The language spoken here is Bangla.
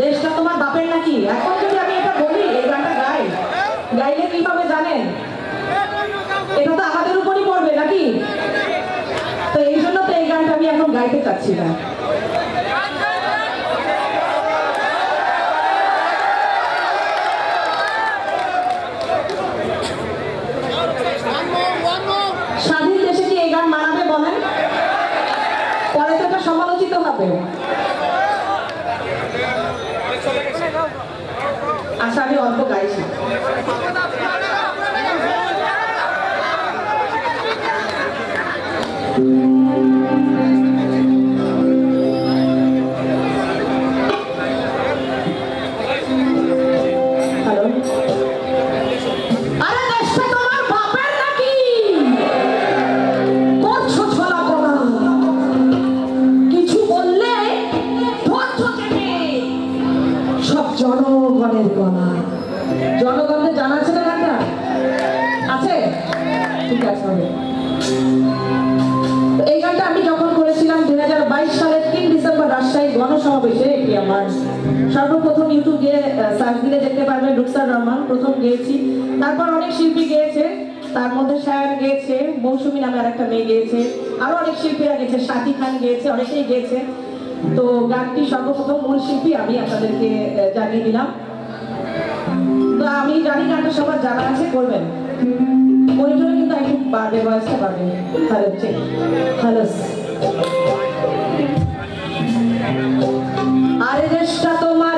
দেশটা তোমার বাপের নাকি? এখন যদি আমি এটা বলি, এই গানটা গাইলে কিভাবে জানেন? এটা তো আমাদের উপরই পড়বে নাকি? তো এই জন্য তো এই গানটা আমি এখন গাইতে চাচ্ছি না। স্বাধীন দেশে কি এই গান মানাবে বলেন? পরে তো এটা সমালোচিত হবে। আচ্ছা, আমি অল্প গাইছি। জনগণের গলা। জনগণকে জানা আছে না গানটা? আছে? ঠিক আছে। এই গানটা আমি যখন করেছিলাম 2022 সালের 3 ডিসেম্বর রাজশাহী গণসমাবেশে, এটি আমার সর্বপ্রথম ইউটিউবে সার্চ দিলে দেখতে পারবেন, রুকসার রহমান প্রথম গেয়েছি। তারপর অনেক শিল্পী গেয়েছে, তার মধ্যে শায়ন গেয়েছে, মৌসুমী নামে আরেকটা মেয়ে গেয়েছে, আরো অনেক শিল্পীরা গেছে, সাথী খান গেয়েছে, অনেকেই গেয়েছে। তো গানটি সর্বপ্রথম মূল শিল্পী আমি আপনাদেরকে জানিয়ে দিলাম। তো আমি জানি গানটা সবার জানা আছে, করবেন ওই জন্য কিন্তু একটু বাড়বে, ভয়েসটা বাড়বে। Hello hello. আরে দেশটা তোমার